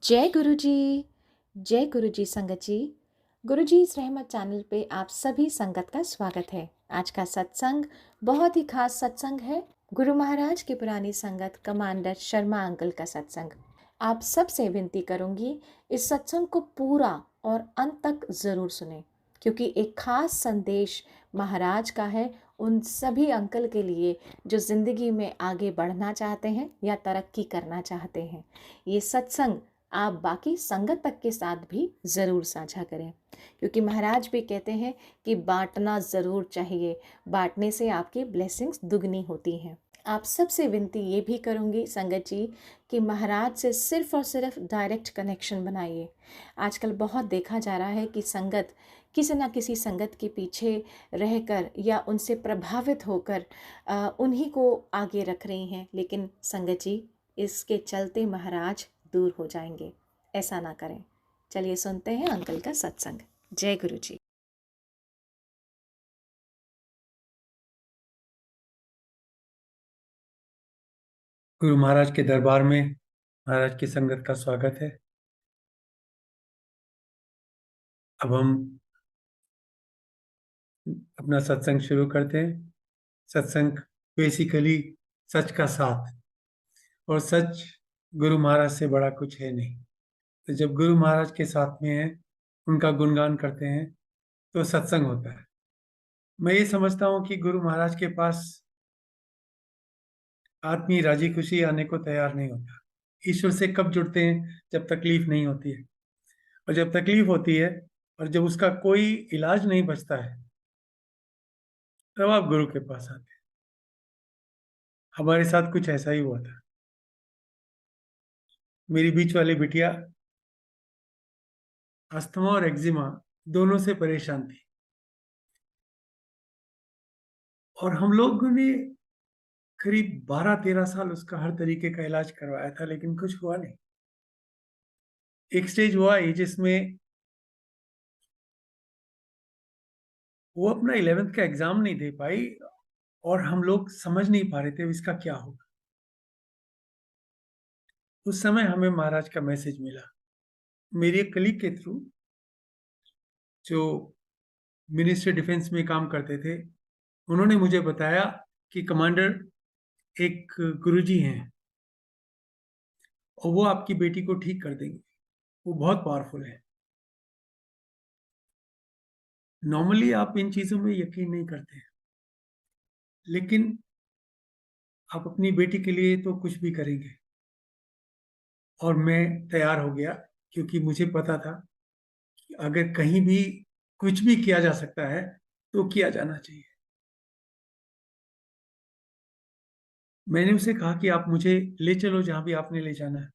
जय गुरु जी। जय गुरु जी संगत जी। गुरु जी इस रहमत चैनल पे आप सभी संगत का स्वागत है। आज का सत्संग बहुत ही खास सत्संग है। गुरु महाराज की पुरानी संगत कमांडर शर्मा अंकल का सत्संग। आप सबसे विनती करूंगी इस सत्संग को पूरा और अंत तक जरूर सुने, क्योंकि एक खास संदेश महाराज का है उन सभी अंकल के लिए जो जिंदगी में आगे बढ़ना चाहते हैं या तरक्की करना चाहते हैं। ये सत्संग आप बाकी संगत तक के साथ भी ज़रूर साझा करें, क्योंकि महाराज भी कहते हैं कि बांटना ज़रूर चाहिए, बांटने से आपकी ब्लेसिंग्स दुगनी होती हैं। आप सबसे विनती ये भी करूँगी संगत जी कि महाराज से सिर्फ़ और सिर्फ डायरेक्ट कनेक्शन बनाइए। आजकल बहुत देखा जा रहा है कि संगत किसी न किसी संगत के पीछे रहकर या उनसे प्रभावित होकर उन्हीं को आगे रख रही हैं, लेकिन संगत जी इसके चलते महाराज दूर हो जाएंगे। ऐसा ना करें। चलिए सुनते हैं अंकल का सत्संग। जय गुरु जी। गुरु महाराज के दरबार में महाराज की संगत का स्वागत है। अब हम अपना सत्संग शुरू करते हैं। सत्संग बेसिकली सच का साथ, और सच गुरु महाराज से बड़ा कुछ है नहीं। तो जब गुरु महाराज के साथ में है, उनका गुणगान करते हैं, तो सत्संग होता है। मैं ये समझता हूँ कि गुरु महाराज के पास आदमी राजी खुशी आने को तैयार नहीं होता। ईश्वर से कब जुड़ते हैं? जब तकलीफ नहीं होती है। और जब तकलीफ होती है और जब उसका कोई इलाज नहीं बचता है, तब आप गुरु के पास आते हैं। हमारे साथ कुछ ऐसा ही हुआ था। मेरी बीच वाली बिटिया अस्थमा और एक्जिमा दोनों से परेशान थी, और हम लोगों ने करीब 12-13 साल उसका हर तरीके का इलाज करवाया था, लेकिन कुछ हुआ नहीं। एक स्टेज हुआ ही जिसमें वो अपना 11th का एग्जाम नहीं दे पाई, और हम लोग समझ नहीं पा रहे थे इसका क्या होगा। उस समय हमें महाराज का मैसेज मिला मेरी एक कलीग के थ्रू, जो मिनिस्ट्री डिफेंस में काम करते थे। उन्होंने मुझे बताया कि कमांडर एक गुरुजी हैं, और वो आपकी बेटी को ठीक कर देंगे। वो बहुत पावरफुल है। नॉर्मली आप इन चीजों में यकीन नहीं करते हैं, लेकिन आप अपनी बेटी के लिए तो कुछ भी करेंगे। और मैं तैयार हो गया, क्योंकि मुझे पता था कि अगर कहीं भी कुछ भी किया जा सकता है तो किया जाना चाहिए। मैंने उसे कहा कि आप मुझे ले चलो जहां भी आपने ले जाना है।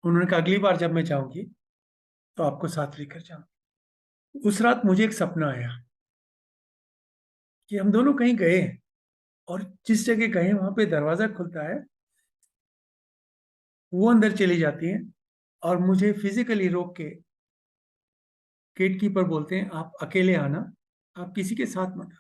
उन्होंने कहा अगली बार जब मैं जाऊंगी तो आपको साथ लेकर जाऊंगी। उस रात मुझे एक सपना आया कि हम दोनों कहीं गए हैं, और जिस जगह गए हैं वहां पे दरवाजा खुलता है, वो अंदर चली जाती हैं, और मुझे फिजिकली रोक के गेट कीपर बोलते हैं आप अकेले आना, आप किसी के साथ मत आना।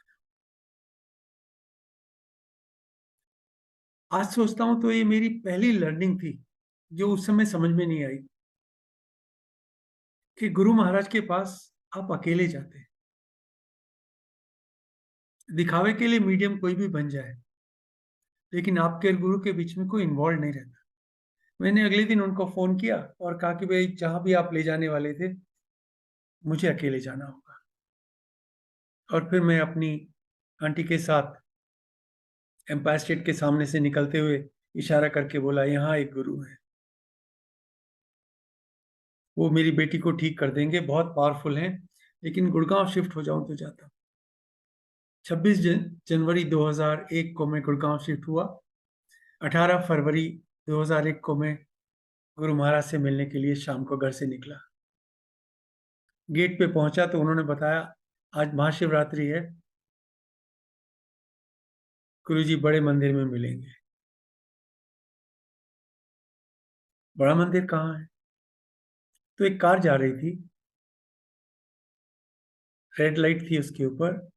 आज सोचता हूं तो ये मेरी पहली लर्निंग थी, जो उस समय समझ में नहीं आई, कि गुरु महाराज के पास आप अकेले जाते हैं। दिखावे के लिए मीडियम कोई भी बन जाए, लेकिन आपके और गुरु के बीच में कोई इन्वॉल्व नहीं रहता। मैंने अगले दिन उनको फोन किया और कहा कि भाई जहां भी आप ले जाने वाले थे, मुझे अकेले जाना होगा। और फिर मैं अपनी आंटी के साथ एम्पायर स्टेट के सामने से निकलते हुए इशारा करके बोला यहाँ एक गुरु है, वो मेरी बेटी को ठीक कर देंगे, बहुत पावरफुल हैं। लेकिन गुड़गांव शिफ्ट हो जाऊं तो जाता। 26 जनवरी 2001 को मैं गुड़गांव शिफ्ट हुआ। 18 फरवरी 2001 को मैं गुरु महाराज से मिलने के लिए शाम को घर से निकला। गेट पे पहुंचा तो उन्होंने बताया आज महाशिवरात्रि है, गुरु जी बड़े मंदिर में मिलेंगे। बड़ा मंदिर कहाँ है? तो एक कार जा रही थी, रेड लाइट थी उसके ऊपर,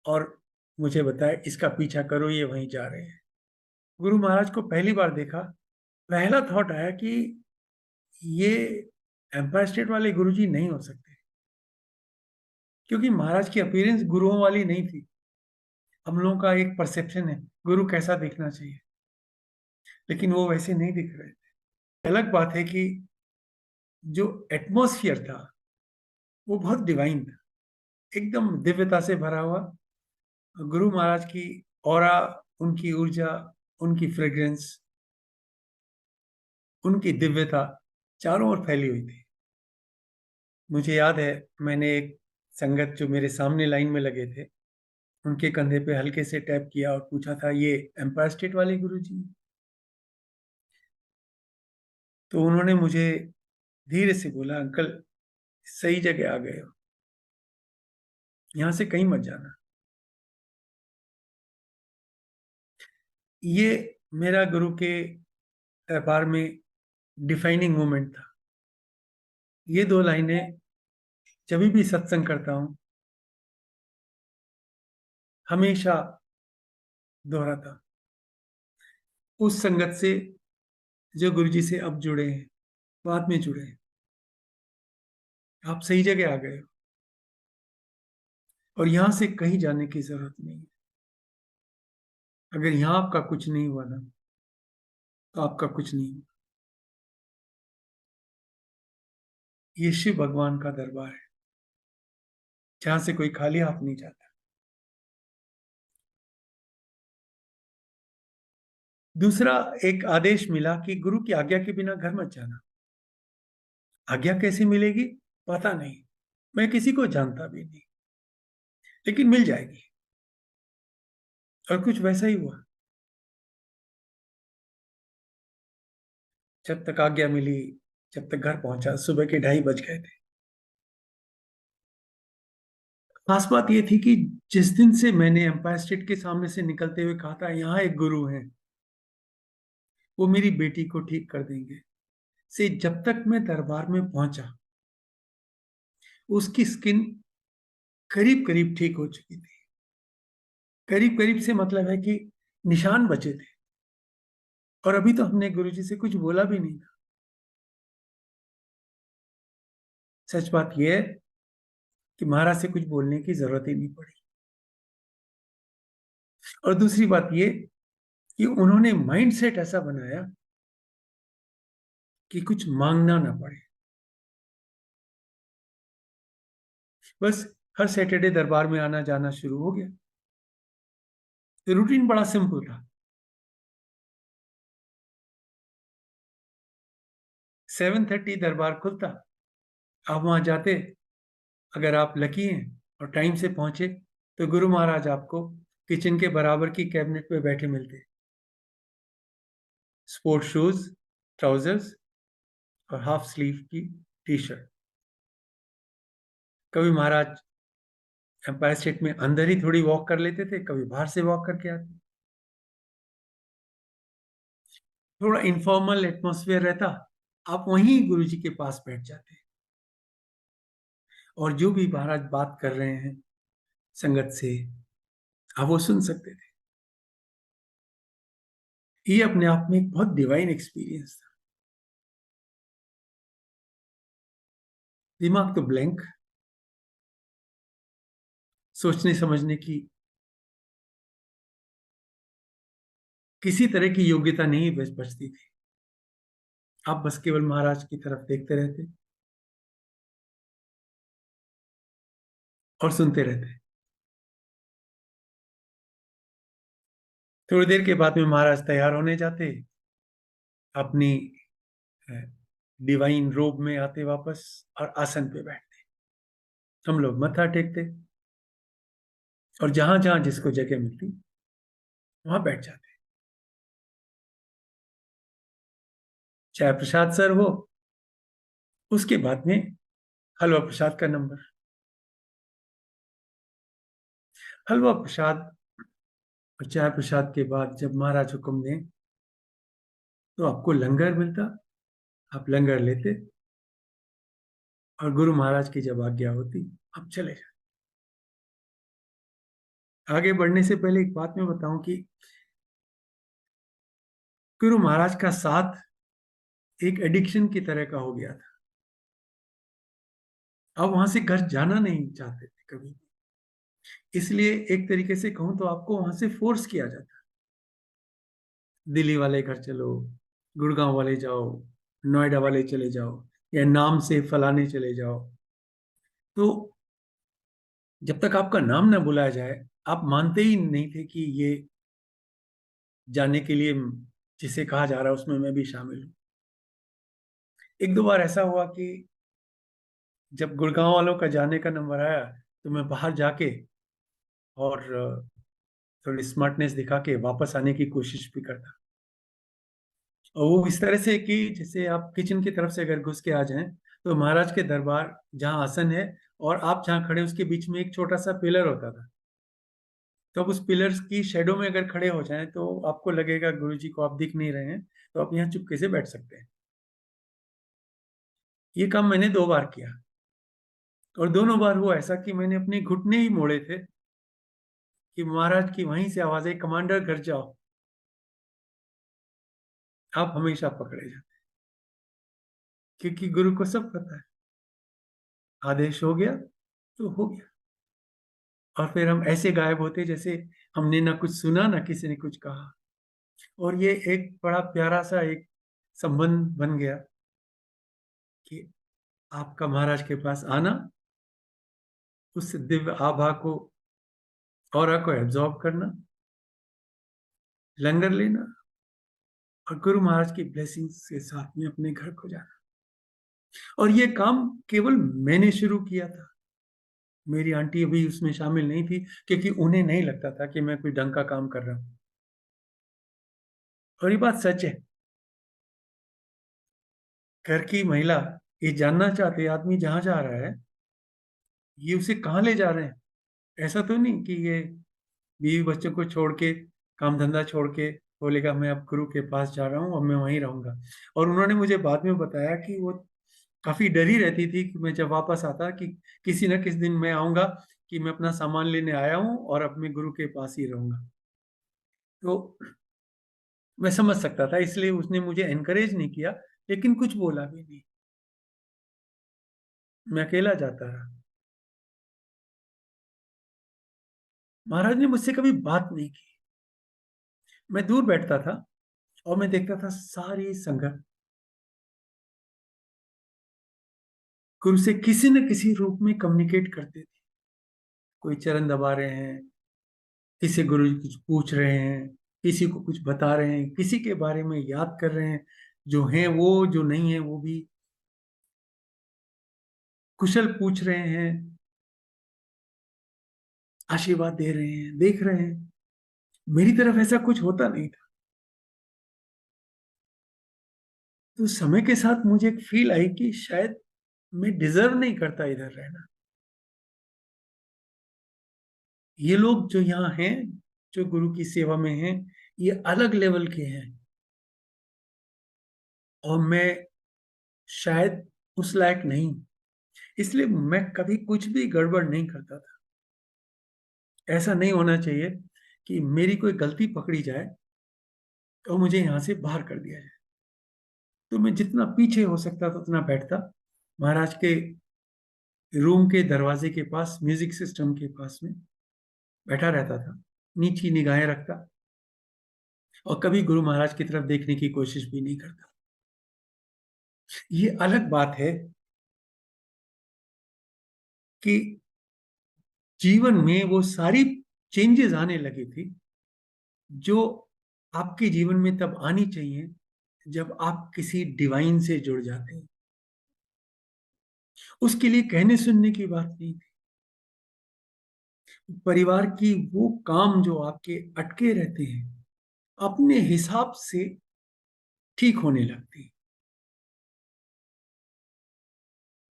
और मुझे बताया इसका पीछा करो, ये वहीं जा रहे हैं। गुरु महाराज को पहली बार देखा, पहला थॉट आया कि ये एम्पायर स्टेट वाले गुरुजी नहीं हो सकते, क्योंकि महाराज की अपीयरेंस गुरुओं वाली नहीं थी। हम लोगों का एक परसेप्शन है गुरु कैसा दिखना चाहिए, लेकिन वो वैसे नहीं दिख रहे थे। अलग बात है कि जो एटमॉस्फियर था वो बहुत डिवाइन था, एकदम दिव्यता से भरा हुआ। गुरु महाराज की ऑरा, उनकी ऊर्जा, उनकी फ्रेग्रेंस, उनकी दिव्यता चारों ओर फैली हुई थी। मुझे याद है, मैंने एक संगत जो मेरे सामने लाइन में लगे थे उनके कंधे पे हल्के से टैप किया और पूछा था, ये एम्पायर स्टेट वाले गुरुजी? तो उन्होंने मुझे धीरे से बोला, अंकल सही जगह आ गए हो, यहां से कहीं मत जाना। ये मेरा गुरु के दरबार में डिफाइनिंग मोमेंट था। ये दो लाइनें जब भी सत्संग करता हूं हमेशा दोहराता हूं। उस संगत से जो गुरुजी से अब जुड़े हैं, बाद में जुड़े हैं, आप सही जगह आ गए हो और यहां से कहीं जाने की जरूरत नहीं है। अगर यहां आपका कुछ नहीं हुआ ना, तो आपका कुछ नहीं हुआ। ये शिव भगवान का दरबार है जहां से कोई खाली हाथ नहीं जाता। दूसरा, एक आदेश मिला कि गुरु की आज्ञा के बिना घर मत जाना। आज्ञा कैसे मिलेगी पता नहीं, मैं किसी को जानता भी नहीं, लेकिन मिल जाएगी। और कुछ वैसा ही हुआ। जब तक आज्ञा मिली, जब तक घर पहुंचा, सुबह के 2:30 बज गए थे। खास बात यह थी कि जिस दिन से मैंने एम्पायर स्टेट के सामने से निकलते हुए कहा था यहाँ एक गुरु है, वो मेरी बेटी को ठीक कर देंगे, से जब तक मैं दरबार में पहुंचा उसकी स्किन करीब करीब ठीक हो चुकी थी। करीब करीब से मतलब है कि निशान बचे थे, और अभी तो हमने गुरुजी से कुछ बोला भी नहीं था। सच बात यह है कि महाराज से कुछ बोलने की जरूरत ही नहीं पड़ी। और दूसरी बात यह कि उन्होंने माइंड सेट ऐसा बनाया कि कुछ मांगना ना पड़े। बस हर सैटरडे दरबार में आना जाना शुरू हो गया। तो रूटीन बड़ा सिंपल था। 7:30 दरबार खुलता, आप वहां जाते। अगर आप लकी हैं और टाइम से पहुंचे तो गुरु महाराज आपको किचन के बराबर की कैबिनेट पे बैठे मिलते, स्पोर्ट शूज, ट्राउजर्स और हाफ स्लीव की टी शर्ट। कभी महाराज एम्पायर स्टेट में अंदर ही थोड़ी वॉक कर लेते थे, कभी बाहर से वॉक करके आते। थोड़ा इनफॉर्मल एटमॉस्फेयर रहता, आप वहीं गुरुजी के पास बैठ जाते और जो भी महाराज बात कर रहे हैं संगत से, आप वो सुन सकते थे। ये अपने आप में एक बहुत डिवाइन एक्सपीरियंस था। दिमाग तो ब्लैंक, सोचने समझने की किसी तरह की योग्यता नहीं बचती थी। आप बस केवल महाराज की तरफ देखते रहते और सुनते रहते। थोड़ी देर के बाद में महाराज तैयार होने जाते, अपनी डिवाइन रोब में आते वापस और आसन पे बैठते। हम लोग मत्था टेकते और जहां जहां जिसको जगह मिलती वहां बैठ जाते। चाहे प्रसाद सर्व हो, उसके बाद में हलवा प्रसाद का नंबर। हलवा प्रसाद और चाय प्रसाद के बाद जब महाराज हुक्म दें तो आपको लंगर मिलता, आप लंगर लेते और गुरु महाराज की जब आज्ञा होती आप चले जाते। आगे बढ़ने से पहले एक बात मैं बताऊं कि गुरु महाराज का साथ एक एडिक्शन की तरह का हो गया था। अब वहां से घर जाना नहीं चाहते थे कभी भी। इसलिए एक तरीके से कहूं तो आपको वहां से फोर्स किया जाता है, दिल्ली वाले घर चलो, गुड़गांव वाले जाओ, नोएडा वाले चले जाओ, या नाम से फलाने चले जाओ। तो जब तक आपका नाम ना बुलाया जाए, आप मानते ही नहीं थे कि ये जाने के लिए जिसे कहा जा रहा है उसमें मैं भी शामिल हूँ। एक दो बार ऐसा हुआ कि जब गुड़गांव वालों का जाने का नंबर आया, तो मैं बाहर जाके और थोड़ी स्मार्टनेस दिखा के वापस आने की कोशिश भी करता। और वो इस तरह से कि जैसे आप किचन की तरफ से अगर घुस के आ जाएं, तो महाराज के दरबार जहाँ आसन है और आप जहाँ खड़े उसके बीच में एक छोटा सा पिलर होता था। तो आप उस पिलर्स की शेडो में अगर खड़े हो जाएं तो आपको लगेगा गुरु जी को आप दिख नहीं रहे हैं, तो आप यहाँ चुपके से बैठ सकते हैं। ये काम मैंने 2 बार किया, और दोनों बार हुआ ऐसा कि मैंने अपने घुटने ही मोड़े थे कि महाराज की वहीं से आवाज आई, कमांडर घर जाओ। आप हमेशा पकड़े जाते, क्योंकि गुरु को सब पता है, आदेश हो गया तो हो गया। और फिर हम ऐसे गायब होते जैसे हमने ना कुछ सुना ना किसी ने कुछ कहा। और ये एक बड़ा प्यारा सा एक संबंध बन गया कि आपका महाराज के पास आना, उस दिव्य आभा को, ऑरा को एब्जॉर्ब करना, लंगर लेना, और गुरु महाराज की ब्लेसिंग्स के साथ में अपने घर को जाना। और ये काम केवल मैंने शुरू किया था, मेरी आंटी अभी उसमें शामिल नहीं थी, क्योंकि उन्हें नहीं लगता था कि मैं कोई ढंग का काम कर रहा हूं। और ये बात सच है, घर की महिला ये जानना चाहते आदमी जहां जा रहा है, ये उसे कहाँ ले जा रहे हैं। ऐसा तो नहीं कि ये बीवी बच्चों को छोड़ के, काम धंधा छोड़ के बोलेगा मैं अब गुरु के पास जा रहा हूँ और मैं वहीं रहूंगा। और उन्होंने मुझे बाद में बताया कि वो काफी डरी रहती थी कि मैं जब वापस आता कि किसी न किसी दिन मैं आऊंगा, कि मैं अपना सामान लेने आया हूँ और अब मैं गुरु के पास ही रहूंगा। तो मैं समझ सकता था, इसलिए उसने मुझे एनकरेज नहीं किया, लेकिन कुछ बोला भी नहीं। मैं अकेला जाता रहा। महाराज ने मुझसे कभी बात नहीं की। मैं दूर बैठता था और मैं देखता था सारी संगत गुरु से किसी न किसी रूप में कम्युनिकेट करते थे। कोई चरण दबा रहे हैं, किसी गुरु जी कुछ पूछ रहे हैं, किसी को कुछ बता रहे हैं, किसी के बारे में याद कर रहे हैं, जो हैं वो, जो नहीं है वो भी कुशल पूछ रहे हैं, आशीर्वाद दे रहे हैं, देख रहे हैं। मेरी तरफ ऐसा कुछ होता नहीं था। तो समय के साथ मुझे एक फील आई कि शायद मैं डिजर्व नहीं करता इधर रहना। ये लोग जो यहाँ हैं, जो गुरु की सेवा में हैं, ये अलग लेवल के हैं, और मैं शायद उस लायक नहीं। इसलिए मैं कभी कुछ भी गड़बड़ नहीं करता था। ऐसा नहीं होना चाहिए कि मेरी कोई गलती पकड़ी जाए और मुझे यहाँ से बाहर कर दिया जाए। तो मैं जितना पीछे हो सकता था उतना बैठता, महाराज के रूम के दरवाजे के पास, म्यूजिक सिस्टम के पास में बैठा रहता था, नीची निगाहें रखता, और कभी गुरु महाराज की तरफ देखने की कोशिश भी नहीं करता। ये अलग बात है कि जीवन में वो सारी चेंजेस आने लगी थी जो आपके जीवन में तब आनी चाहिए जब आप किसी डिवाइन से जुड़ जाते हैं। उसके लिए कहने सुनने की बात नहीं थी। परिवार की वो काम जो आपके अटके रहते हैं, अपने हिसाब से ठीक होने लगती।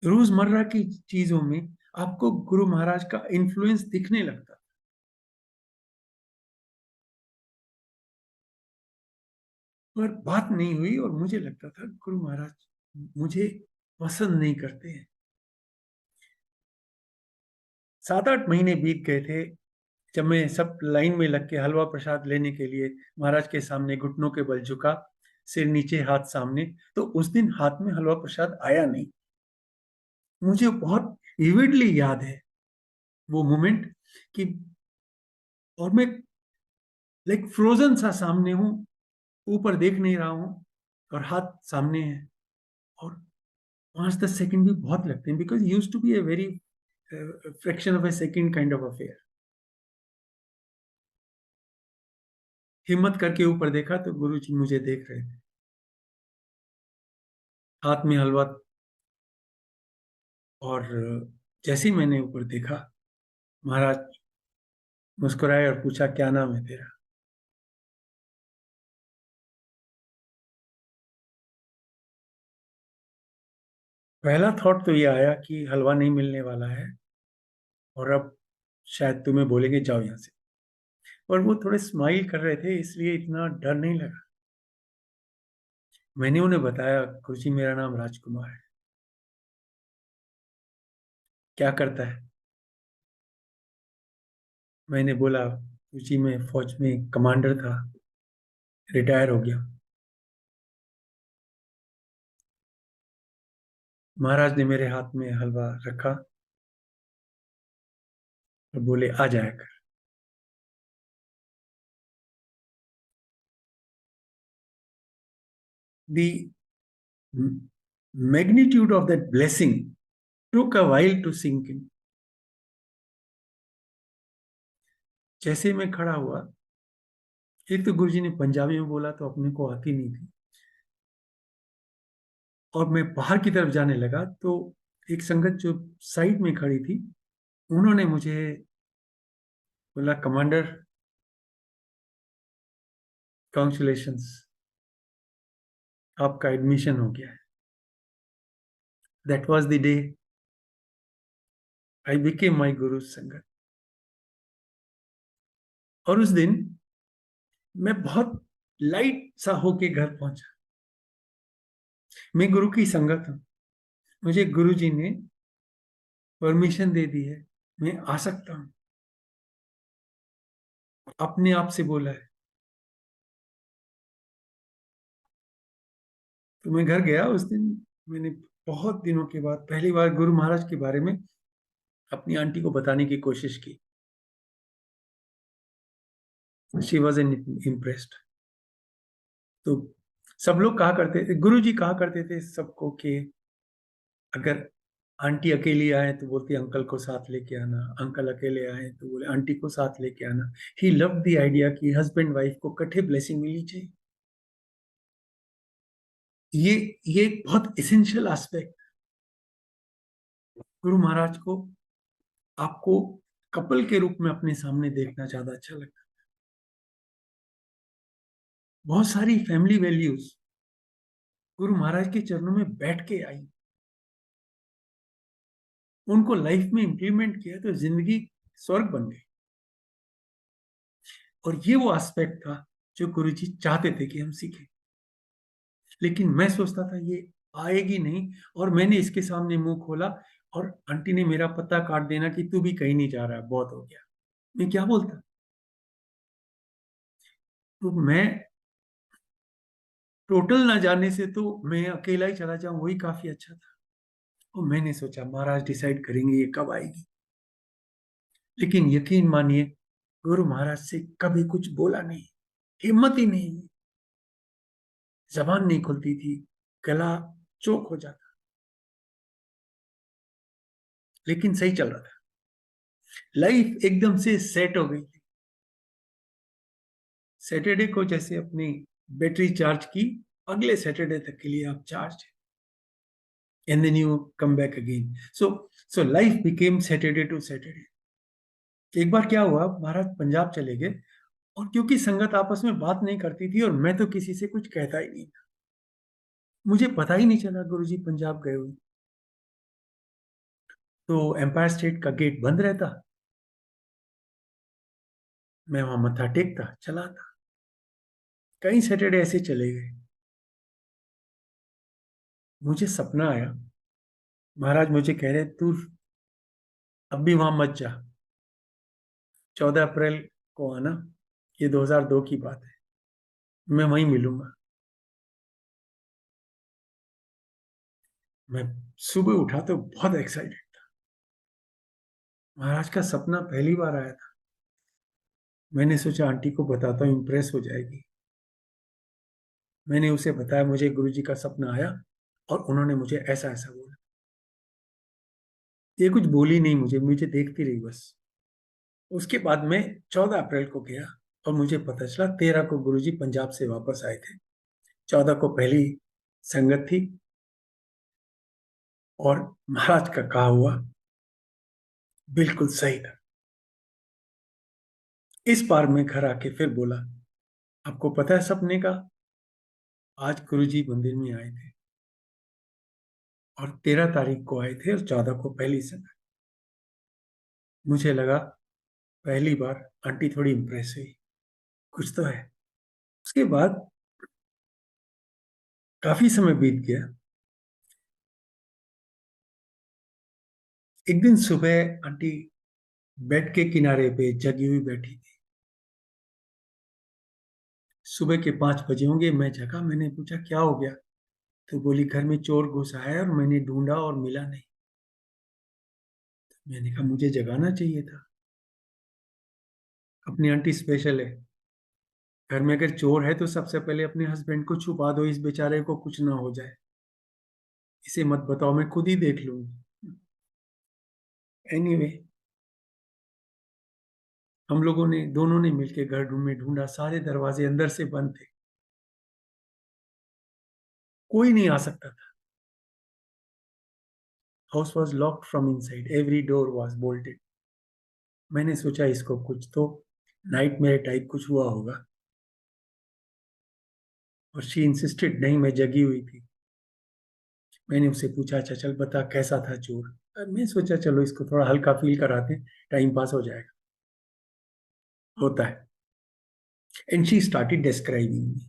रोजमर्रा की चीजों में आपको गुरु महाराज का इन्फ्लुएंस दिखने लगता। पर बात नहीं हुई, और मुझे लगता था गुरु महाराज मुझे पसंद नहीं करते हैं। 7-8 महीने बीत गए थे, जब मैं सब लाइन में लग के हलवा प्रसाद लेने के लिए महाराज के सामने घुटनों के बल झुका, सिर नीचे हाथ सामने। तो उस दिन हाथ में हलवा प्रसाद आया नहीं। मुझे बहुत विविडली याद है वो मोमेंट कि, और मैं लाइक फ्रोजन सा सामने हूं, ऊपर देख नहीं रहा हूं और हाथ सामने है। और 5-10 सेकंड भी बहुत लगते हैं, because use to be a very fraction of a second kind of affair. हिम्मत करके ऊपर देखा तो गुरु जी मुझे देख रहे थे, हाथ में हलवा। और जैसे ही मैंने ऊपर देखा, महाराज मुस्कुराए और पूछा, क्या नाम है तेरा? पहला थॉट तो ये आया कि हलवा नहीं मिलने वाला है और अब शायद तुम्हें बोलेंगे जाओ यहां से। और वो थोड़े स्माइल कर रहे थे, इसलिए इतना डर नहीं लगा। मैंने उन्हें बताया, गुरुजी मेरा नाम राजकुमार है। क्या करता है? मैंने बोला, गुरुजी मैं फौज में कमांडर था, रिटायर हो गया। महाराज ने मेरे हाथ में हलवा रखा और बोले, आ जाया कर। The magnitude of that blessing took a while to sink in. जैसे मैं खड़ा हुआ, एक तो गुरुजी ने पंजाबी में बोला तो अपने को आती नहीं थी, और मैं बाहर की तरफ जाने लगा तो एक संगत जो साइड में खड़ी थी, उन्होंने मुझे बोला, कमांडर कॉन्ग्रेचुलेशंस, आपका एडमिशन हो गया है। That was the day I became my गुरु संगत। और उस दिन मैं बहुत लाइट सा होके घर पहुंचा। मैं गुरु की संगत हूं, मुझे गुरु जी ने परमिशन दे दी है, मैं आ सकता हूं, अपने आप से बोला है। तो मैं घर गया उस दिन। मैंने बहुत दिनों के बाद पहली बार गुरु महाराज के बारे में अपनी आंटी को बताने की कोशिश की। She was an impressed. तो सब लोग कहा करते थे, गुरु जी कहा करते थे सबको कि अगर आंटी अकेली आए तो बोलती अंकल को साथ लेके आना, अंकल अकेले आए तो बोले आंटी को साथ लेके आना। ही लव द आइडिया कि हस्बैंड वाइफ को इकट्ठे ब्लेसिंग मिलनी चाहिए। ये ये एक बहुत इसेंशियल एस्पेक्ट। गुरु महाराज को आपको कपल के रूप में अपने सामने देखना ज्यादा अच्छा लगता है। बहुत सारी फैमिली वैल्यूज गुरु महाराज के चरणों में बैठ के आई, उनको लाइफ में इंप्लीमेंट किया तो जिंदगी स्वर्ग बन गई। और ये वो एस्पेक्ट था जो गुरु जी चाहते थे कि हम सीखें। लेकिन मैं सोचता था ये आएगी नहीं, और मैंने इसके सामने मुंह खोला और आंटी ने मेरा पत्ता काट देना कि तू भी कहीं नहीं जा रहा, बहुत हो गया। मैं क्या बोलता? तो मैं टोटल ना जाने से तो मैं अकेला ही चला जाऊं, वही काफी अच्छा था। और मैंने सोचा महाराज डिसाइड करेंगे ये कब आएगी। लेकिन यकीन मानिए, गुरु महाराज से कभी कुछ बोला नहीं, हिम्मत ही नहीं, जबान नहीं खुलती थी, गला चोक हो जाता। लेकिन सही चल रहा था, लाइफ एकदम से सेट हो गई थी। सैटरडे को जैसे अपनी बैटरी चार्ज की, अगले सैटरडे तक के लिए आप charge, and then you come back again. So life became Saturday to Saturday. एक बार क्या हुआ, महाराज पंजाब चले गए, और क्योंकि संगत आपस में बात नहीं करती थी और मैं तो किसी से कुछ कहता ही नहीं था, मुझे पता ही नहीं चला गुरुजी पंजाब गए हुए। तो एम्पायर स्टेट का गेट बंद रहता, मैं वहां मत्था टेकता चला था। कई सैटरडे ऐसे चले गए। मुझे सपना आया, महाराज मुझे कह रहे तू अब भी वहां मत जा, 14 अप्रैल को आना, ये 2002 की बात है, मैं वहीं मिलूंगा। मैं सुबह उठा तो बहुत एक्साइटेड था। महाराज का सपना पहली बार आया था। मैंने सोचा आंटी को बताता हूँ, इम्प्रेस हो जाएगी। मैंने उसे बताया मुझे गुरुजी का सपना आया और उन्होंने मुझे ऐसा ऐसा बोला। ये कुछ बोली नहीं, मुझे मुझे देखती रही बस। उसके बाद मैं 14 अप्रैल को गया और मुझे पता चला 13 को गुरुजी पंजाब से वापस आए थे। 14 को पहली संगत थी और महाराज का कहा हुआ बिल्कुल सही था। इस बार मैं घर आके फिर बोला, आपको पता है सपने का? आज गुरुजी मंदिर में आए थे और 13 तारीख को आए थे और 14 को पहली संगत। मुझे लगा पहली बार आंटी थोड़ी इंप्रेस हुई, कुछ तो है। उसके बाद काफी समय बीत गया। एक दिन सुबह आंटी बेड के किनारे पे जगी हुई बैठी थी। सुबह के 5 बजे होंगे, मैं जगा। मैंने पूछा क्या हो गया? तो बोली घर में चोर घुसा है और मैंने ढूंढा और मिला नहीं। मैंने कहा मुझे जगाना चाहिए था। अपनी आंटी स्पेशल है। घर में अगर चोर है तो सबसे पहले अपने हस्बैंड को छुपा दो, इस बेचारे को कुछ ना हो जाए। इसे मत बताओ, मैं खुद ही देख लूंगी। एनीवे, हम लोगों ने दोनों ने मिलकर घर में ढूंढा। सारे दरवाजे अंदर से बंद थे, कोई नहीं आ सकता था। House was locked from inside, every door was bolted. मैंने सोचा इसको कुछ तो नाइट मेरे टाइप कुछ हुआ होगा। और शी इंसिस्टेड, नहीं मैं जगी हुई थी। मैंने उसे पूछा अच्छा चल बता कैसा था चोर। मैं सोचा चलो इसको थोड़ा हल्का फील कराते, टाइम पास हो जाएगा। होता है। एंड शी स्टार्टेड डिस्क्राइबिंग मी।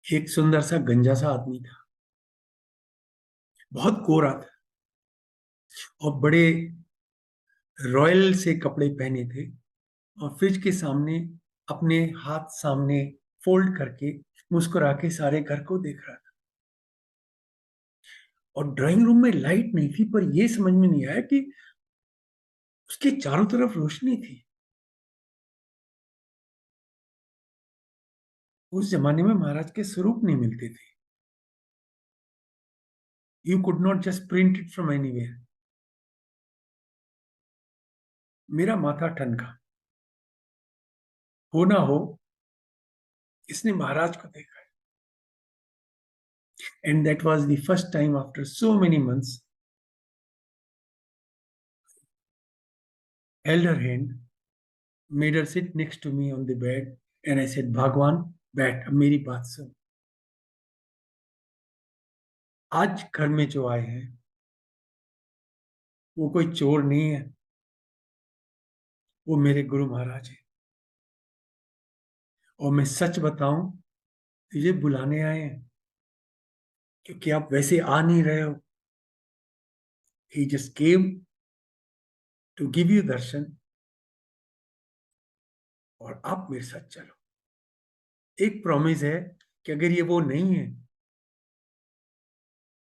एक सुंदर सा गंजा सा आदमी था, बहुत गोरा था और बड़े रॉयल से कपड़े पहने थे और फ्रिज के सामने अपने हाथ सामने फोल्ड करके मुस्कुरा के सारे घर को देख रहा था। और ड्राइंग रूम में लाइट नहीं थी, पर यह समझ में नहीं आया कि उसके चारों तरफ रोशनी थी। उस जमाने में महाराज के स्वरूप नहीं मिलते थे। You could not just print it from anywhere. मेरा माथा ठनका। हो ना हो, इसने महाराज को देखा। And that was the first time after so many months held her hand, made her sit next to me on the bed, and I said, भगवान बैठ, अब मेरी बात सुन। आज घर में जो आए हैं वो कोई चोर नहीं है, वो मेरे गुरु महाराज हैं। और मैं सच बताऊं, तुझे बुलाने आए हैं क्योंकि आप वैसे आ नहीं रहे हो। ही just came to give you darshan और आप मेरे साथ चलो। एक प्रॉमिस है कि अगर ये वो नहीं है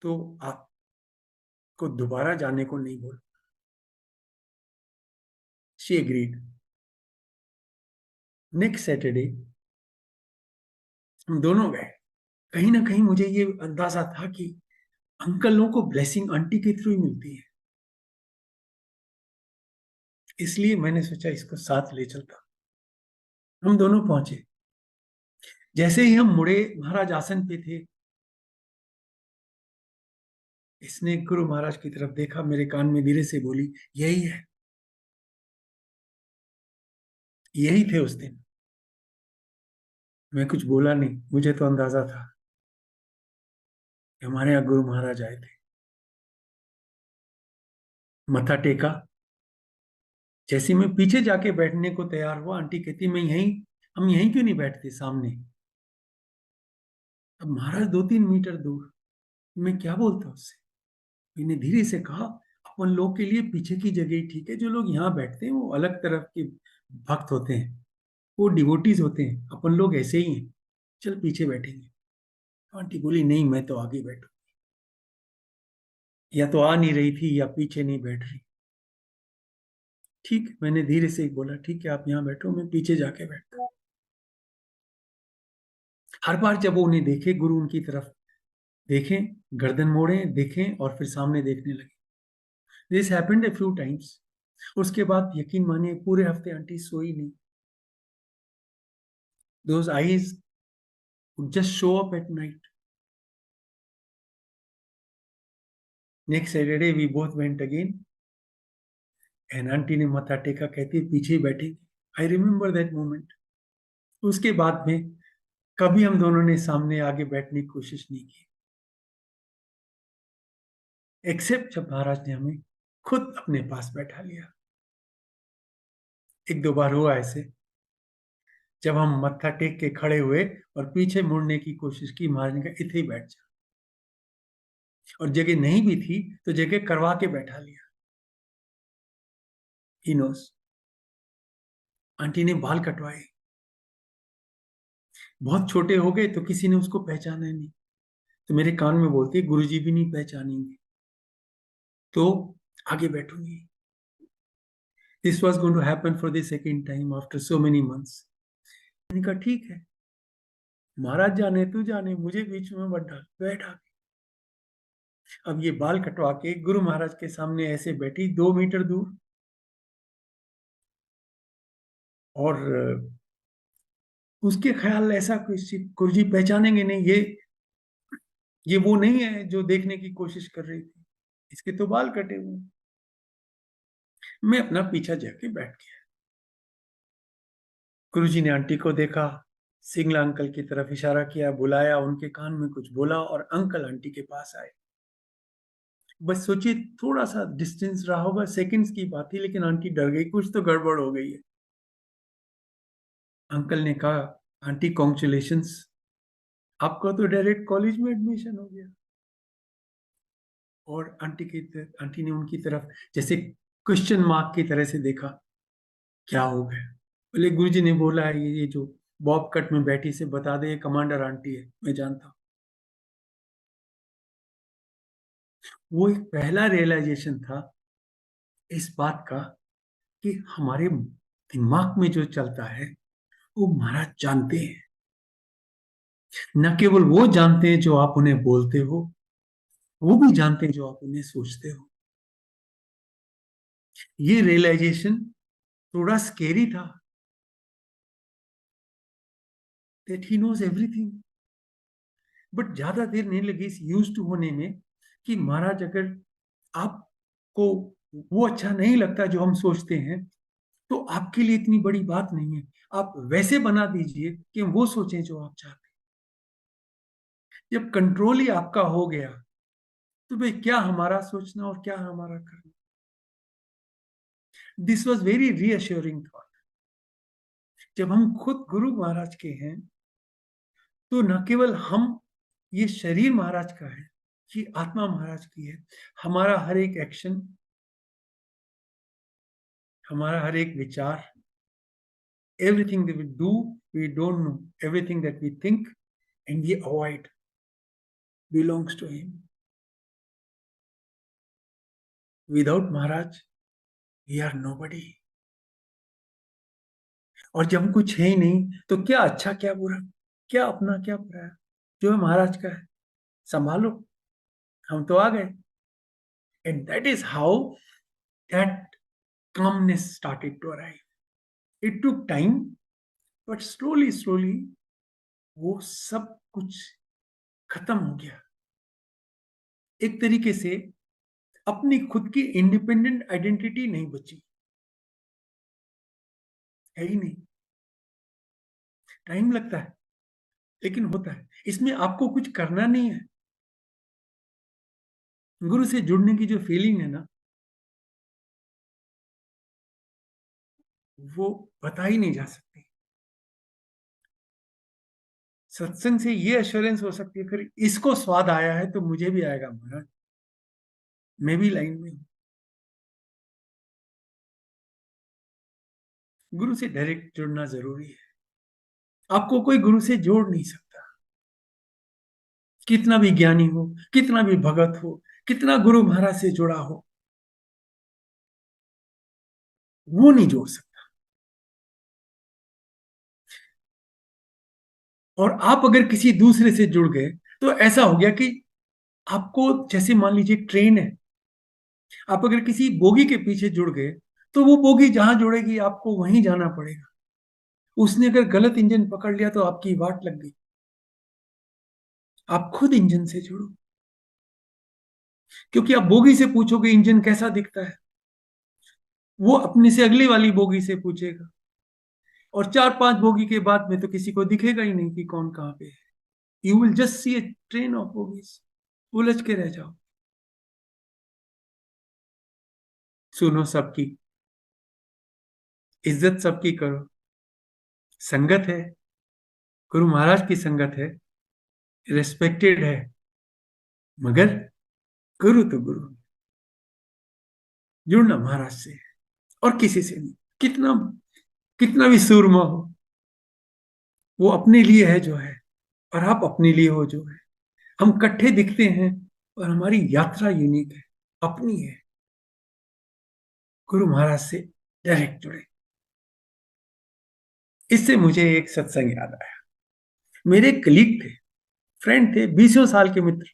तो आपको दोबारा जाने को नहीं बोल। She agreed. नेक्स्ट सैटरडे हम दोनों गए। कहीं ना कहीं मुझे ये अंदाजा था कि अंकलों को ब्लेसिंग आंटी के थ्रू ही मिलती है, इसलिए मैंने सोचा इसको साथ ले चलता। हम दोनों पहुंचे। जैसे ही हम मुड़े, महाराज आसन पे थे। इसने गुरु महाराज की तरफ देखा, मेरे कान में धीरे से बोली, यही है, यही थे उस दिन। मैं कुछ बोला नहीं, मुझे तो अंदाजा था कि हमारे यहाँ गुरु महाराज आए थे। मत्था टेका। जैसे मैं पीछे जाके बैठने को तैयार हुआ, आंटी कहती मैं यहीं, हम यहीं क्यों नहीं बैठते सामने? अब महाराज 2-3 मीटर दूर, मैं क्या बोलता उससे? मैंने धीरे से कहा, अपन लोग के लिए पीछे की जगह ही ठीक है। जो लोग यहाँ बैठते हैं वो अलग तरफ के भक्त होते हैं, वो डिवोटीज होते हैं, अपन लोग ऐसे ही हैं, चल पीछे बैठेंगे। आंटी बोली नहीं, मैं तो आगे बैठू। या तो आ नहीं रही थी या पीछे नहीं बैठ रही। ठीक, मैंने धीरे से बोला, ठीक है आप यहाँ बैठो, मैं पीछे जाके बैठता हूँ। हर बार जब वो उन्हें देखे, गुरु उनकी तरफ देखें, गर्दन मोड़े देखें और फिर सामने देखने लगे। This happened a few times. उसके बाद यकीन मानिए पूरे हफ्ते आंटी सोई नहीं। Those eyes would just show up at night. Next Saturday we both went again and aunty ने मत्था टेका, कहती है पीछे ही बैठेंगे। I remember that moment. उसके बाद में कभी हम दोनों ने सामने आगे बैठने की कोशिश नहीं की, एक्सेप्ट जब महाराज ने हमें खुद अपने पास बैठा लिया। एक दो बार हुआ ऐसे, जब हम मत्था टेक के खड़े हुए और पीछे मुड़ने की कोशिश की, महाराज ने कहा इथे ही बैठ जा, और जगह नहीं भी थी तो जगह करवा के बैठा लिया। He knows. आंटी ने बाल कटवाए, बहुत छोटे हो गए तो किसी ने उसको पहचाना नहीं, तो मेरे कान में बोलती है गुरुजी भी नहीं पहचानेंगे तो आगे बैठूंगी। This was going to happen for the second time after so many months. मैंने कहा ठीक है, महाराज जाने तू जाने, मुझे बीच में मत डाल, बैठा। अब ये बाल कटवा के गुरु महाराज के सामने ऐसे बैठी 2 मीटर दूर, और उसके ख्याल ऐसा कुछ गुरुजी पहचानेंगे नहीं, ये वो नहीं है जो देखने की कोशिश कर रही थी, इसके तो बाल कटे हुए। मैं अपना पीछा जाके बैठ गया। गुरुजी ने आंटी को देखा, सिंगला अंकल की तरफ इशारा किया, बुलाया, उनके कान में कुछ बोला और अंकल आंटी के पास आए। बस सोचिए थोड़ा सा डिस्टेंस रहा होगा, सेकंड्स की बात थी, लेकिन आंटी डर गई, कुछ तो गड़बड़ हो गई है। अंकल ने कहा आंटी कॉन्ग्रेचुलेशंस, आपका तो डायरेक्ट कॉलेज में एडमिशन हो गया। और आंटी ने उनकी तरफ जैसे क्वेश्चन मार्क की तरह से देखा, क्या हो गया। बोले गुरुजी ने बोला है ये जो बॉब कट में बैठी से बता दे, ये कमांडर आंटी है, मैं जानता हूँ। वो एक पहला रियलाइजेशन था इस बात का कि हमारे दिमाग में जो चलता है वो महाराज जानते हैं। न केवल वो जानते हैं जो आप उन्हें बोलते हो, वो भी जानते हैं जो आप उन्हें सोचते हो। ये रियलाइजेशन थोड़ा स्केरी था, that he knows everything. But ज्यादा देर नहीं लगी इस यूज टू होने में कि महाराज अगर आपको वो अच्छा नहीं लगता जो हम सोचते हैं, तो आपके लिए इतनी बड़ी बात नहीं है, आप वैसे बना दीजिए कि हम वो सोचें जो आप चाहते हैं। जब कंट्रोल ही आपका हो गया तो भाई क्या हमारा सोचना और क्या हमारा करना। This was very reassuring thought. जब हम खुद गुरु महाराज के हैं तो न केवल हम, ये शरीर महाराज का है, ये आत्मा महाराज की है। हमारा हर एक एक्शन, हमारा हर एक विचार, everything that we do, we don't know, everything that we think and we avoid belongs to him. Without Maharaj we are nobody. और जब कुछ है ही नहीं तो क्या अच्छा क्या बुरा, क्या अपना क्या पराया, जो है महाराज का है, संभालो, हम तो आ गए। And that is how that calmness started to arrive. It took time, but slowly slowly वो सब कुछ खत्म हो गया। एक तरीके से अपनी खुद की इंडिपेंडेंट आइडेंटिटी नहीं बची, है ही नहीं। टाइम लगता है लेकिन होता है, इसमें आपको कुछ करना नहीं है। गुरु से जुड़ने की जो फीलिंग है ना, वो बता ही नहीं जा सकती। सत्संग से ये एश्योरेंस हो सकती है, फिर इसको स्वाद आया है तो मुझे भी आएगा महाराज, मैं भी लाइन में हूं। गुरु से डायरेक्ट जुड़ना जरूरी है, आपको कोई गुरु से जोड़ नहीं सकता। कितना भी ज्ञानी हो, कितना भी भगत हो, कितना गुरु महाराज से जुड़ा हो, वो नहीं जोड़ सकता। और आप अगर किसी दूसरे से जुड़ गए तो ऐसा हो गया कि आपको, जैसे मान लीजिए ट्रेन है, आप अगर किसी बोगी के पीछे जुड़ गए तो वो बोगी जहां जुड़ेगी आपको वहीं जाना पड़ेगा। उसने अगर गलत इंजन पकड़ लिया तो आपकी वाट लग गई। आप खुद इंजन से जुड़ो, क्योंकि आप बोगी से पूछोगे इंजन कैसा दिखता है, वो अपने से अगली वाली बोगी से पूछेगा, और 4-5 बोगी के बाद में तो किसी को दिखेगा ही नहीं कि कौन कहाँ पे है। You will just see A train of bogies, उलझ के रह जाओ। सुनो सबकी, इज्जत सबकी करो। संगत है, गुरु महाराज की संगत है, रिस्पेक्टेड है, मगर गुरु तो गुरु, जुड़ना महाराज से है और किसी से नहीं। कितना कितना भी सूरमा हो, वो अपने लिए है जो है, और आप अपने लिए हो जो है। हम इकट्ठे दिखते हैं और हमारी यात्रा यूनिक है, अपनी है। गुरु महाराज से डायरेक्ट जुड़े। इससे मुझे एक सत्संग याद आया। मेरे कलीग थे, फ्रेंड थे, 20 साल के मित्र।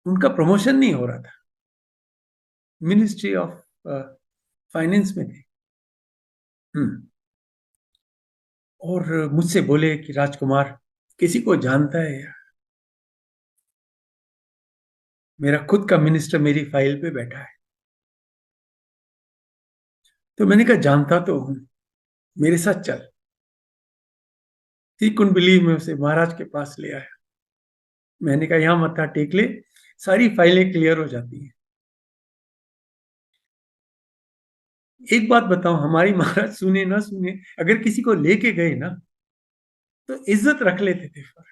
उनका प्रमोशन नहीं हो रहा था, मिनिस्ट्री ऑफ फाइनेंस में थे। हम्म। और मुझसे बोले कि राजकुमार, किसी को जानता है यार, मेरा खुद का मिनिस्टर मेरी फाइल पे बैठा है। तो मैंने कहा जानता तो हूं, मेरे साथ चल। ही कुडंट बिलीव, मैं उसे महाराज के पास ले आया। मैंने कहा यहां मत्था टेक ले, सारी फाइलें क्लियर हो जाती हैं। एक बात बताओ, हमारी महाराज सुने ना सुने, अगर किसी को लेके गए ना तो इज्जत रख लेते थे फिर।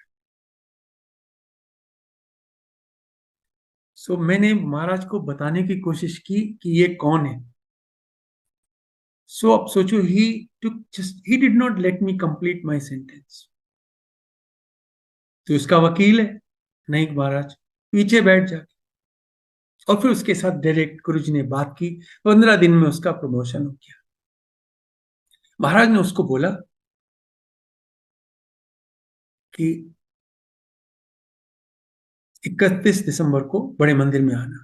सो मैंने महाराज को बताने की कोशिश की कि ये कौन है। सो अब सोचो, he did not let me complete my sentence. तो उसका वकील है, नहीं महाराज, पीछे बैठ जा। और फिर उसके साथ डायरेक्ट गुरुजी ने बात की। 15 दिन में उसका प्रमोशन हो गया। महाराज ने उसको बोला कि 31 दिसंबर को बड़े मंदिर में आना।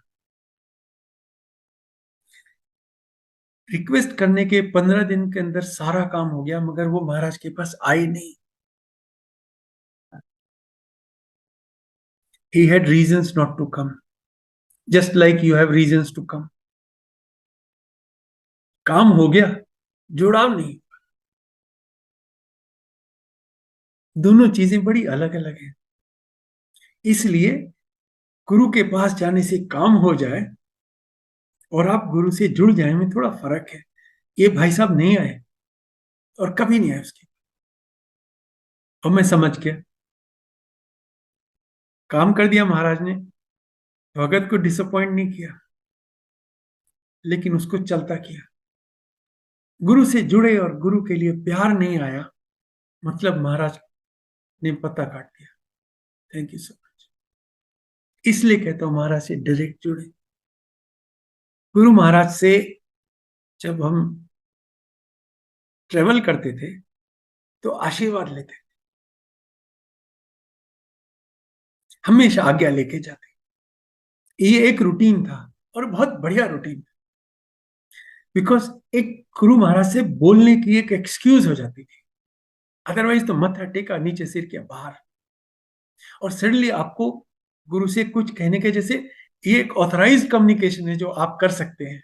रिक्वेस्ट करने के 15 दिन के अंदर सारा काम हो गया, मगर वो महाराज के पास आए नहीं। He had reasons not to come, just like you have reasons to come. काम हो गया, जुड़ाव नहीं। दोनों चीजें बड़ी अलग अलग हैं। इसलिए गुरु के पास जाने से काम हो जाए और आप गुरु से जुड़ जाए में थोड़ा फर्क है। ये भाई साहब नहीं आए और कभी नहीं आए उसके, और मैं समझ गया। काम कर दिया महाराज ने, भगत को डिसअपॉइंट नहीं किया, लेकिन उसको चलता किया। गुरु से जुड़े और गुरु के लिए प्यार नहीं आया, मतलब महाराज ने पत्ता काट दिया। Thank you so much. इसलिए कहता हूं महाराज से डायरेक्ट जुड़े। गुरु महाराज से जब हम ट्रेवल करते थे तो आशीर्वाद लेते, हमेशा आज्ञा लेके जाते। ये एक रूटीन था, और बहुत बढ़िया रूटीन, बिकॉज एक गुरु महाराज से बोलने की एक एक्सक्यूज हो जाती थी। अदरवाइज तो मत्था टेका, नीचे सिर के बाहर। और सडनली आपको गुरु से कुछ कहने के, जैसे ये एक ऑथराइज्ड कम्युनिकेशन है जो आप कर सकते हैं,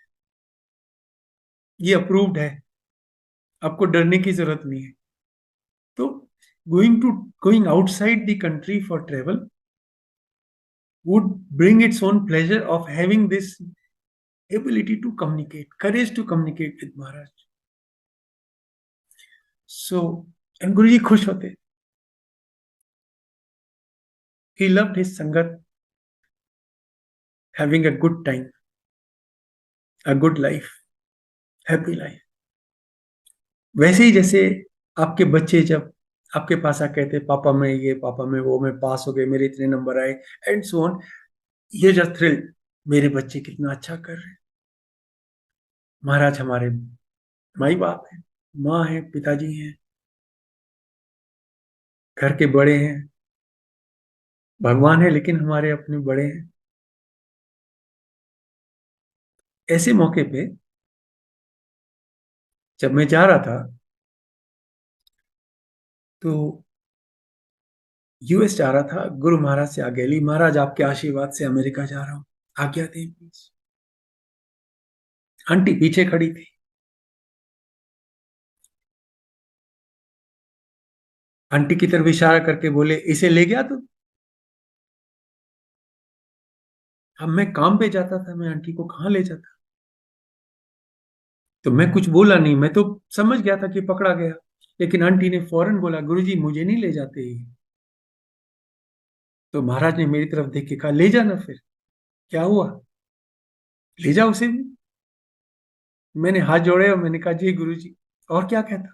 ये अप्रूव्ड है, आपको डरने की जरूरत नहीं है। तो going outside the country for travel would bring its own pleasure of having this ability to communicate, courage to communicate with Maharaj. So, and Guruji खुश होते। He loved his sangat, having a good time, a good life, happy life. वैसे ही जैसे आपके बच्चे जब आपके पास आ कहते पापा मैं ये, पापा मैं वो, मैं पास हो गए, मेरे इतने नंबर आए, एंड सो ऑन। ये जस्ट थ्रिल, मेरे बच्चे कितना अच्छा कर रहे हैं। महाराज हमारे माई बाप है, माँ है, पिताजी हैं, घर के बड़े हैं, भगवान है लेकिन हमारे अपने बड़े हैं। ऐसे मौके पे जब मैं जा रहा था तो यूएस जा रहा था, गुरु महाराज से आज्ञा ली, महाराज आपके आशीर्वाद से अमेरिका जा रहा हूँ, आज्ञा दें प्लीज। आंटी पीछे खड़ी थी। आंटी की तरफ इशारा करके बोले, इसे ले गया तू? अब मैं काम पे जाता था, मैं आंटी को कहाँ ले जाता? तो मैं कुछ बोला नहीं, मैं तो समझ गया था कि पकड़ा गया। लेकिन आंटी ने फौरन बोला, गुरुजी मुझे नहीं ले जाते ही। तो महाराज ने मेरी तरफ देख के कहा, ले जाना फिर, क्या हुआ, ले जाओ उसे भी। मैंने हाथ जोड़े और मैंने कहा, जी गुरुजी, और क्या कहता।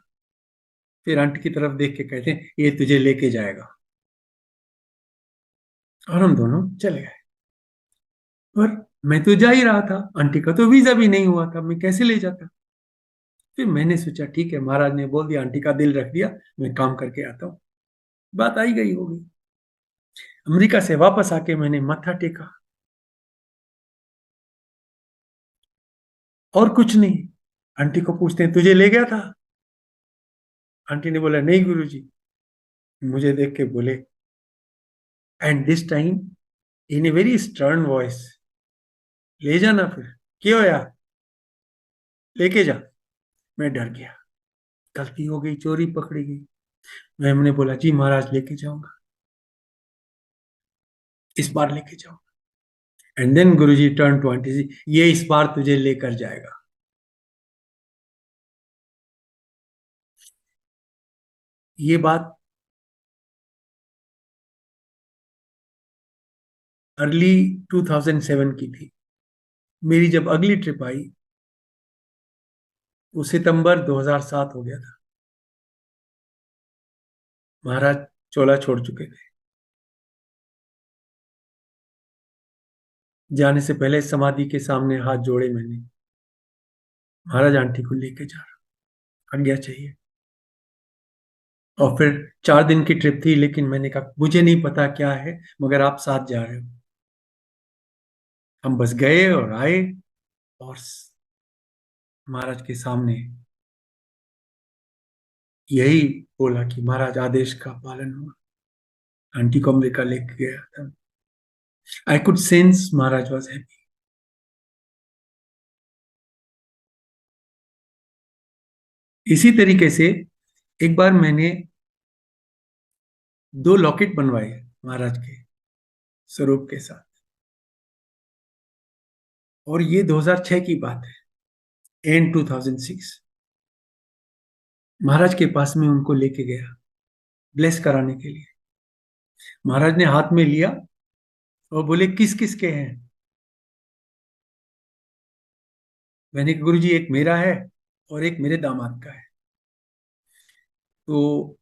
फिर आंटी की तरफ देख के कहते हैं, ये तुझे लेके जाएगा। और हम दोनों चले गए। और मैं तो जा ही रहा था, आंटी का तो वीजा भी नहीं हुआ था, मैं कैसे ले जाता। फिर मैंने सोचा ठीक है, महाराज ने बोल दिया, आंटी का दिल रख दिया, मैं काम करके आता हूँ, बात आई गई होगी। अमेरिका से वापस आके मैंने माथा टेका, और कुछ नहीं। आंटी को पूछते हैं, तुझे ले गया था? आंटी ने बोला, नहीं गुरुजी। मुझे देख के बोले, and this time in a very stern voice, ले जाना फिर, क्यों यार, लेके जा। मैं डर गया, गलती हो गई, चोरी पकड़ी गई। मैंने बोला, जी महाराज लेके जाऊंगा, इस बार लेके जाऊंगा। And then Guruji turn to aunty ji, ये इस बार तुझे लेकर जाएगा। ये बात अर्ली 2007 की थी। मेरी जब अगली ट्रिप आई वो सितंबर 2007 हो गया था। महाराज चोला छोड़ चुके थे। जाने से पहले समाधि के सामने हाथ जोड़े मैंने, महाराज आंटी को लेके जा रहा, आज्ञा चाहिए। और फिर 4 दिन की ट्रिप थी, लेकिन मैंने कहा मुझे नहीं पता क्या है, मगर आप साथ जा रहे हो। हम बस गए और आए, और महाराज के सामने यही बोला कि महाराज आदेश का पालन हुआ। आंटी को अमेरिका लेके गया था। I could sense Maharaj was happy. इसी तरीके से एक बार मैंने 2 लॉकेट बनवाए महाराज के स्वरूप के साथ, और ये 2006 की बात है, एंड 2006। महाराज के पास में उनको लेके गया ब्लेस कराने के लिए। महाराज ने हाथ में लिया और बोले, किस किस के हैं? मैंने कहा, गुरु जी एक मेरा है और एक मेरे दामाद का है। तो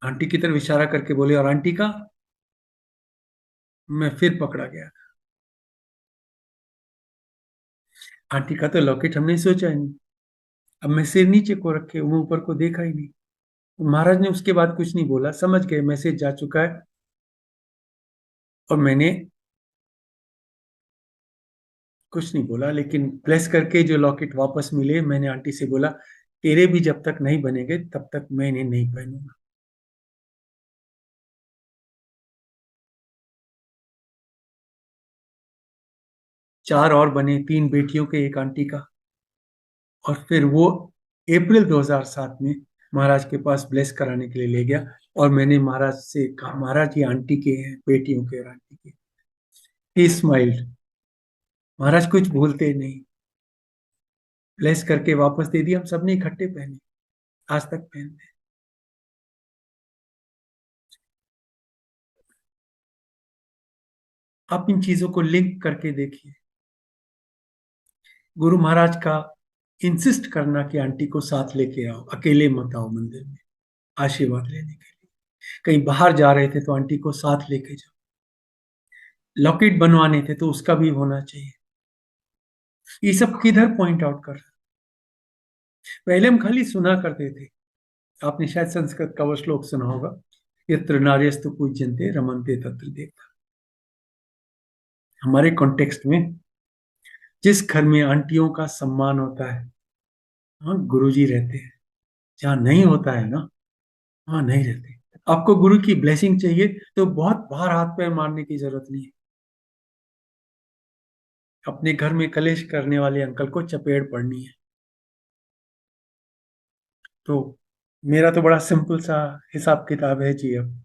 आंटी की तरफ इशारा करके बोले, और आंटी का? मैं फिर पकड़ा गया। आंटी का तो लॉकेट हमने सोचा ही नहीं। अब मैं सिर नीचे को रखे, मुंह ऊपर को देखा ही नहीं। महाराज ने उसके बाद कुछ नहीं बोला, समझ गए मैसेज जा चुका है। और मैंने कुछ नहीं बोला, लेकिन प्रेस करके जो लॉकेट वापस मिले, मैंने आंटी से बोला, तेरे भी जब तक नहीं बनेंगे तब तक मैं इन्हें नहीं पहनूंगा। 4 और बने, 3 बेटियों के, एक आंटी का। और फिर वो अप्रैल 2007 में महाराज के पास ब्लेस कराने के लिए ले गया। और मैंने महाराज से कहा, महाराज ये आंटी के हैं, बेटियों के और आंटी के। ही स्माइल्ड। महाराज कुछ भूलते नहीं, ब्लेस करके वापस दे दिया, हम सबने इकट्ठे पहने, आज तक पहनते हैं। आप इन चीजों को लिंक करके देखिए। गुरु महाराज का इंसिस्ट करना कि आंटी को साथ लेके आओ, अकेले मत आओ मंदिर में, आशीर्वाद लेने के लिए। कहीं बाहर जा रहे थे तो आंटी को साथ लेके जाओ। लॉकेट बनवाने थे तो उसका भी होना चाहिए। ये सब किधर पॉइंट आउट कर रहा है? पहले हम खाली सुना करते थे। आपने शायद संस्कृत का वो श्लोक सुना होगा, यत्र नार्यस्तु पूज्यन्ते रमन्ते तत्र देवता। हमारे कॉन्टेक्स्ट में जिस घर में आंटियों का सम्मान होता है वहां गुरुजी रहते हैं। जहां नहीं होता है ना, वहां नहीं रहते। आपको गुरु की ब्लेसिंग चाहिए तो बहुत बाहर हाथ पैर मारने की जरूरत नहीं है। अपने घर में कलेश करने वाले अंकल को चपेड़ पड़नी है। तो मेरा तो बड़ा सिंपल सा हिसाब किताब है जी। अब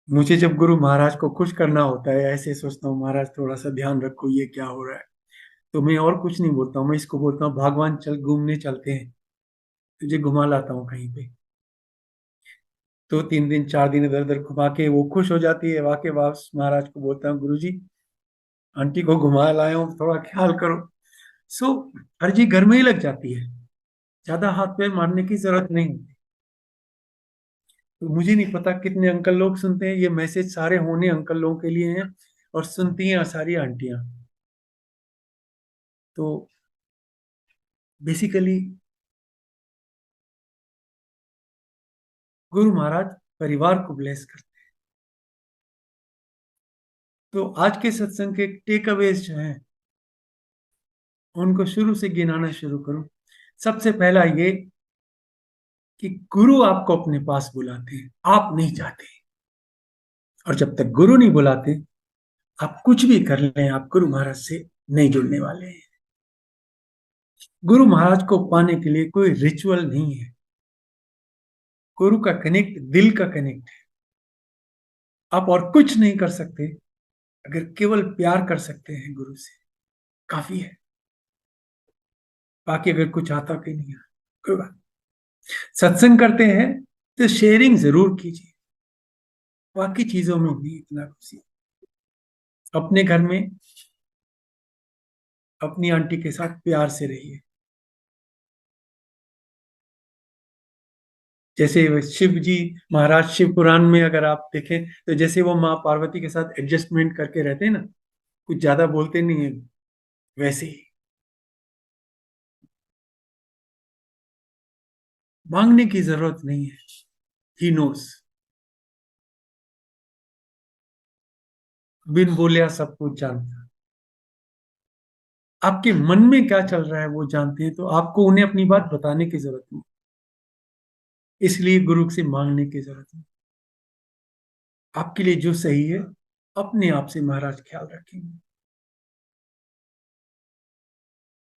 मुझे जब गुरु महाराज को खुश करना होता है, ऐसे सोचता हूँ महाराज थोड़ा सा ध्यान रखो ये क्या हो रहा है, तो मैं और कुछ नहीं बोलता हूँ। मैं इसको बोलता हूँ भगवान चल घूमने चलते हैं, तुझे घुमा लाता हूँ कहीं पे। तो 3 दिन 4 दिन इधर उधर घुमा के वो खुश हो जाती है। वाके वापस महाराज को बोलता हूँ गुरु जी आंटी को घुमा लाया हूँ, थोड़ा ख्याल करो। सो हर चीज घर में ही लग जाती है। ज्यादा हाथ पैर मारने की जरूरत नहीं होती। तो मुझे नहीं पता कितने अंकल लोग सुनते हैं ये मैसेज। सारे होने अंकल लोगों के लिए हैं और सुनती हैं सारी आंटियां। तो बेसिकली गुरु महाराज परिवार को ब्लेस करते हैं। तो आज के सत्संग के टेक अवेज जो हैं उनको शुरू से गिनाना शुरू करूं। सबसे पहला ये कि गुरु आपको अपने पास बुलाते हैं, आप नहीं चाहते। और जब तक गुरु नहीं बुलाते आप कुछ भी कर लें, आप गुरु महाराज से नहीं जुड़ने वाले हैं। गुरु महाराज को पाने के लिए कोई रिचुअल नहीं है। गुरु का कनेक्ट दिल का कनेक्ट है। आप और कुछ नहीं कर सकते, अगर केवल प्यार कर सकते हैं गुरु से काफी है। बाकी अगर कुछ आता कि नहीं आता कोई बात। सत्संग करते हैं तो शेयरिंग जरूर कीजिए, बाकी चीजों में भी इतना खुशी। अपने घर में अपनी आंटी के साथ प्यार से रहिए। जैसे शिव जी महाराज शिव पुराण में अगर आप देखें तो जैसे वो माँ पार्वती के साथ एडजस्टमेंट करके रहते हैं ना, कुछ ज्यादा बोलते नहीं है, वैसे ही मांगने की जरूरत नहीं है। ही नोस, बिन बोलिया सब कुछ जानता। आपके मन में क्या चल रहा है वो जानते हैं, तो आपको उन्हें अपनी बात बताने की जरूरत नहीं। इसलिए गुरु से मांगने की जरूरत नहीं। आपके लिए जो सही है अपने आप से महाराज ख्याल रखेंगे।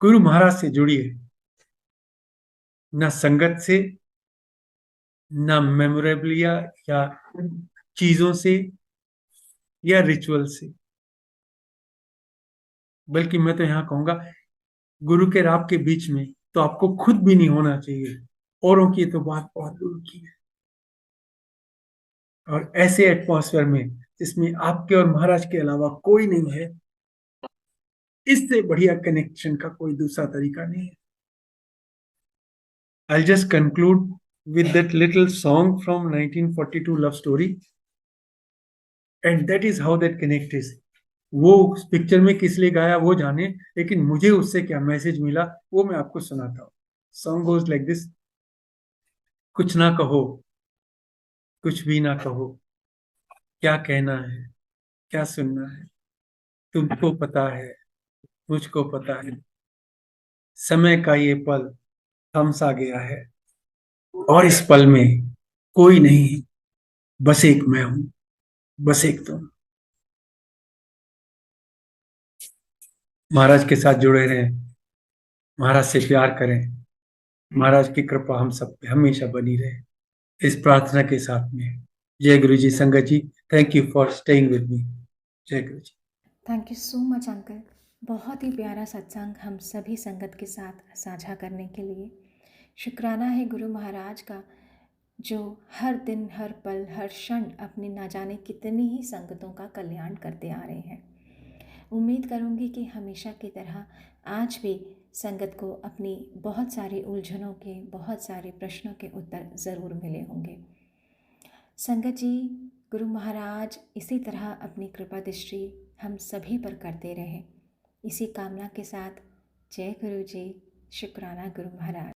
गुरु महाराज से जुड़िए, ना संगत से, ना मेमोरेबलिया या चीजों से या रिचुअल से, बल्कि मैं तो यहाँ कहूंगा गुरु के और आपके बीच में तो आपको खुद भी नहीं होना चाहिए। औरों की तो बात बहुत दूर की है। और ऐसे एटमॉस्फेयर में जिसमें आपके और महाराज के अलावा कोई नहीं है, इससे बढ़िया कनेक्शन का कोई दूसरा तरीका नहीं है। I'll just conclude with that little song from 1942 love story, and that is how that connect is. वो उस पिक्चर में किस लिए गाया वो जाने, लेकिन मुझे उससे क्या मैसेज मिला वो मैं आपको सुनाता हूँ। Song goes like this. कुछ ना कहो, कुछ भी ना कहो, क्या कहना है, क्या सुनना है, तुमको पता है, मुझको पता है, समय का ये पल थम सा गया है, और इस पल में कोई नहीं है, बस एक मैं हूं, बस एक तुम। महाराज के साथ जुड़े रहें, महाराज से प्यार करें, महाराज की कृपा हम सब पे हमेशा बनी रहे, इस प्रार्थना के साथ में। जय गुरु जी। संगत जी, thank you for staying with me. जय Guru ji. Thank you so much uncle. बहुत ही प्यारा सत्संग हम सभी संगत के साथ साझा करने के लिए। शुक्राना है गुरु महाराज का, जो हर दिन हर पल हर क्षण अपनी ना जाने कितनी ही संगतों का कल्याण करते आ रहे हैं। उम्मीद करूँगी कि हमेशा की तरह आज भी संगत को अपनी बहुत सारी उलझनों के, बहुत सारे प्रश्नों के उत्तर ज़रूर मिले होंगे। संगत जी, गुरु महाराज इसी तरह अपनी कृपा दृष्टि हम सभी पर करते रहे, इसी कामना के साथ जय गुरु जी। शुक्राना गुरु महाराज।